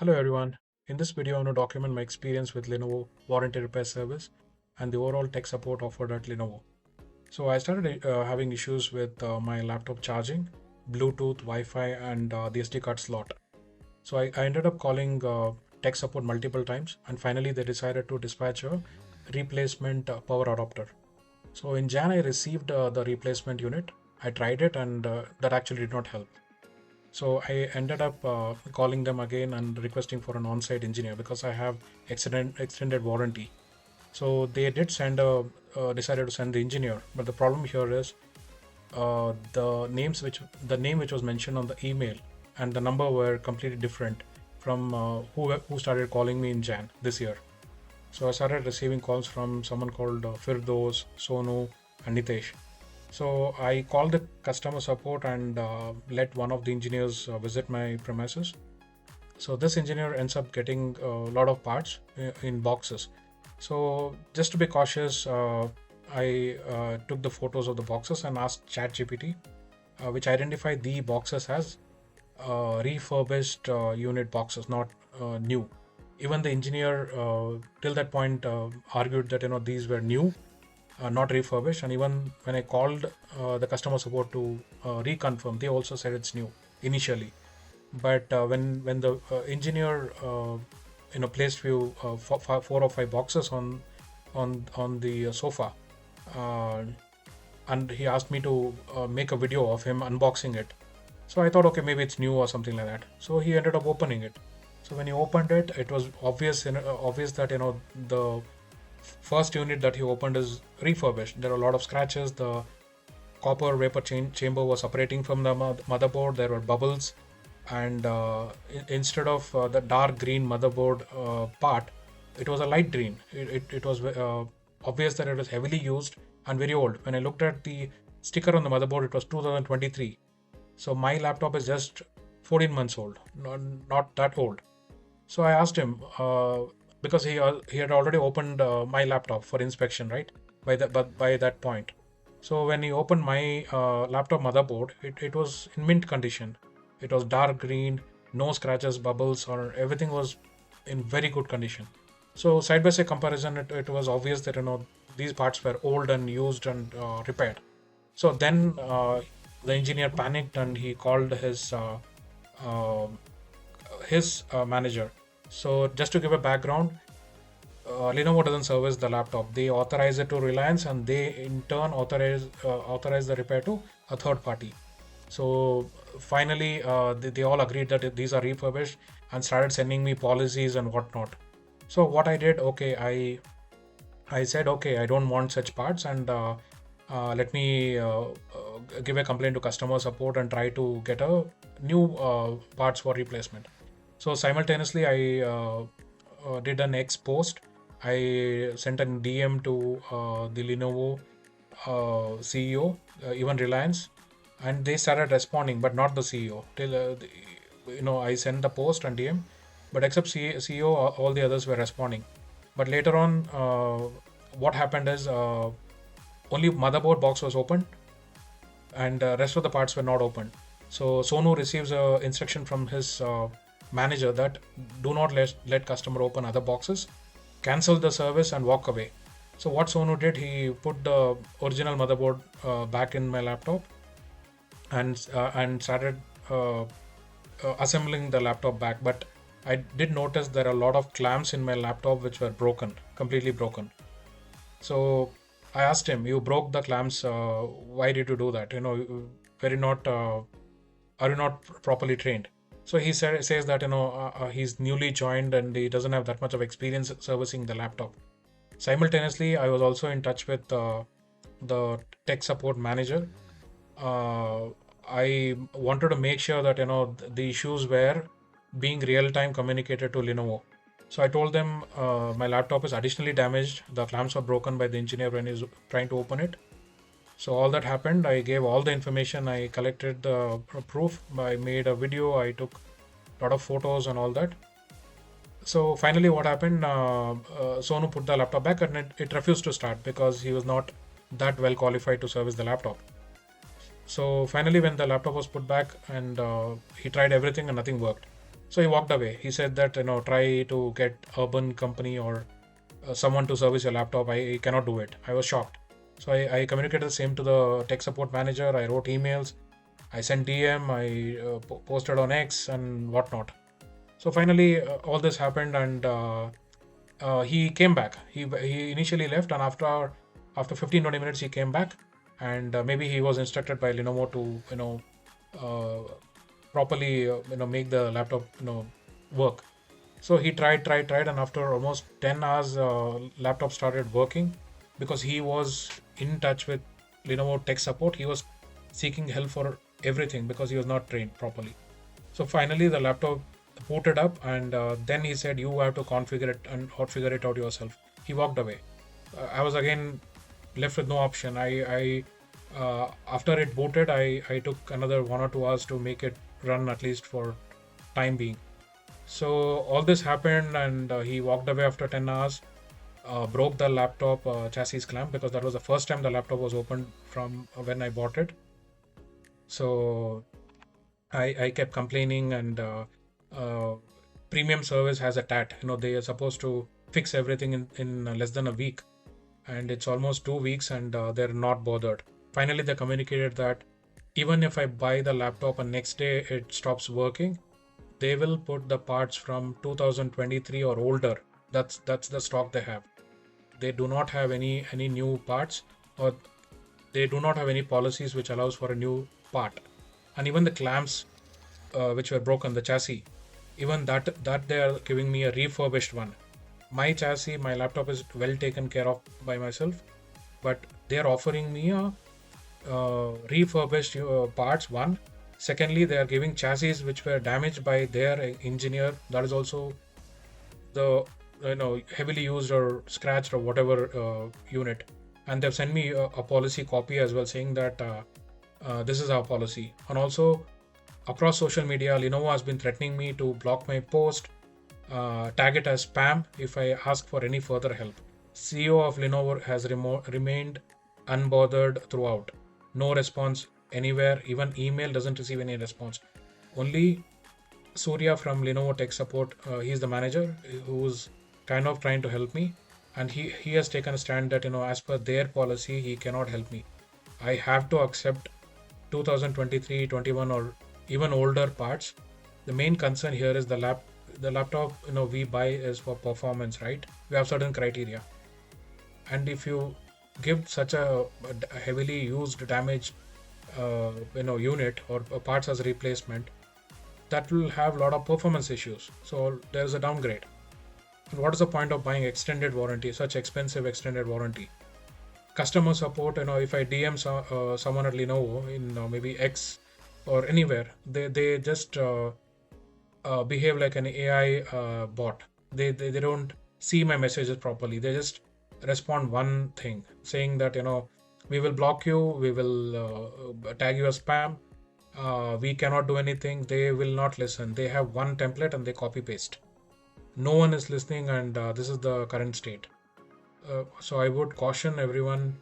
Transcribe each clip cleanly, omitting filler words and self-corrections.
Hello everyone. In this video, I want to document my experience with Lenovo warranty repair service and the overall tech support offered at Lenovo. So I started having issues with my laptop charging, Bluetooth, Wi-Fi, and the SD card slot. So I ended up calling tech support multiple times, and finally they decided to dispatch a replacement power adapter. So in Jan, I received the replacement unit. I tried it, and that actually did not help. So I ended up calling them again and requesting for an on-site engineer because I have extended warranty. So they did decided to send the engineer, but the problem here is the name which was mentioned on the email and the number were completely different from who started calling me in Jan this year. So I started receiving calls from someone called Firdos, Sonu, and Nitesh. So I called the customer support and let one of the engineers visit my premises. So this engineer ends up getting a lot of parts in boxes. So just to be cautious, I took the photos of the boxes and asked ChatGPT, which identified the boxes as refurbished unit boxes, not new. Even the engineer till that point argued that these were new, not refurbished. And even when I called the customer support to reconfirm, they also said it's new initially. But when the engineer placed four or five boxes on the sofa, uh, and he asked me to make a video of him unboxing it. So I thought, okay, maybe it's new or something like that. So he ended up opening it. So when he opened it, it was obvious that the first unit that he opened is refurbished. There are a lot of scratches. The copper vapor chamber was separating from the motherboard. There were bubbles, and instead of the dark green motherboard part, it was a light green. It was obvious that it was heavily used and very old. When I looked at the sticker on the motherboard, it was 2023. So my laptop is just 14 months old, not that old. So I asked him because he had already opened my laptop for inspection, right? By that point. So when he opened my laptop motherboard, it was in mint condition. It was dark green, no scratches, bubbles, or everything was in very good condition. So side by side comparison, it was obvious that these parts were old and used and repaired. So then the engineer panicked and he called uh, his manager. So just to give a background, Lenovo doesn't service the laptop. They authorize it to Reliance, and they in turn authorize the repair to a third party. So finally, they all agreed that these are refurbished and started sending me policies and whatnot. So what I did, okay, I said, okay, I don't want such parts, and let me give a complaint to customer support and try to get a new parts for replacement. So simultaneously, I did an X post. I sent a DM to the Lenovo CEO, even Reliance, and they started responding, but not the CEO. Till I sent the post and DM, but except CEO, all the others were responding. But later on, what happened is only motherboard box was opened, and rest of the parts were not opened. So Sonu receives a instruction from his manager that do not let customer open other boxes, cancel the service and walk away. So what Sonu did, he put the original motherboard back in my laptop and started assembling the laptop back. But I did notice there are a lot of clamps in my laptop which were broken, completely broken. So I asked him, "You broke the clamps. Why did you do that? Were you not are you not properly trained?" So he says that he's newly joined and he doesn't have that much of experience servicing the laptop. Simultaneously, I was also in touch with the tech support manager. Uh, I wanted to make sure that the issues were being real time communicated to Lenovo. So I told them my laptop is additionally damaged. The clamps were broken by the engineer when he's trying to open it. So all that happened. I gave all the information. I collected the proof. I made a video. I took a lot of photos and all that. So finally, what happened? Sonu put the laptop back, and it refused to start because he was not that well qualified to service the laptop. So finally, when the laptop was put back and he tried everything and nothing worked. So he walked away. He said that, try to get urban company or someone to service your laptop. I cannot do it. I was shocked. So I communicated the same to the tech support manager. I wrote emails. I sent DM. I posted on X and whatnot. So finally, all this happened, and he came back. He initially left, and after 15-20 minutes he came back, and maybe he was instructed by Lenovo to uh, properly make the laptop work. So he tried, and after almost 10 hours, laptop started working because he was in touch with Lenovo tech support. He was seeking help for everything because he was not trained properly. So finally, the laptop booted up, and then he said, "You have to configure it or figure it out yourself." He walked away. I was again left with no option. I After it booted, I took another 1 or 2 hours to make it run at least for time being. So all this happened, and he walked away after 10 hours. Broke the laptop chassis clamp because that was the first time the laptop was opened from when I bought it. So I kept complaining, and uh, premium service has a tat. They are supposed to fix everything in less than a week, and it's almost 2 weeks, and they're not bothered. Finally, they communicated that even if I buy the laptop and next day it stops working, they will put the parts from 2023 or older. That's the stock they have. They do not have any new parts, or they do not have any policies which allows for a new part. And even the clamps which were broken, the chassis, even that they are giving me a refurbished one. My chassis, my laptop is well taken care of by myself, but they are offering me a refurbished parts. One, secondly, they are giving chassis which were damaged by their engineer. That is also the heavily used or scratched or whatever unit, and they've sent me a policy copy as well, saying that this is our policy. And also, across social media, Lenovo has been threatening me to block my post, tag it as spam if I ask for any further help. CEO of Lenovo has remained unbothered throughout. No response anywhere. Even email doesn't receive any response. Only Surya from Lenovo Tech Support, he's the manager who's kind of trying to help me, and he has taken a stand that as per their policy he cannot help me. I have to accept 2023, 21, or even older parts. The main concern here is the laptop we buy is for performance, right? We have certain criteria, and if you give such a heavily used damaged unit or parts as a replacement, that will have a lot of performance issues. So there's a downgrade. And what is the point of buying extended warranty, such expensive extended warranty? Customer support, if I DM someone at Lenovo in maybe X or anywhere, they just behave like an AI bot. They don't see my messages properly. They just respond one thing, saying that we will block you, we will tag you as spam, we cannot do anything. They will not listen. They have one template and they copy paste. No one is listening, and this is the current state. So I would caution everyone,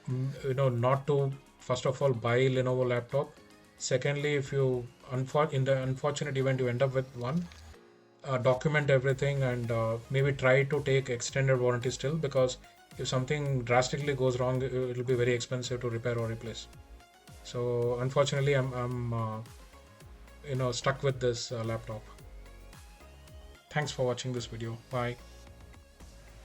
not to first of all buy Lenovo laptop. Secondly, if you in the unfortunate event you end up with one, document everything, and maybe try to take extended warranty still, because if something drastically goes wrong, it will be very expensive to repair or replace. So unfortunately, I'm stuck with this laptop. Thanks for watching this video. Bye.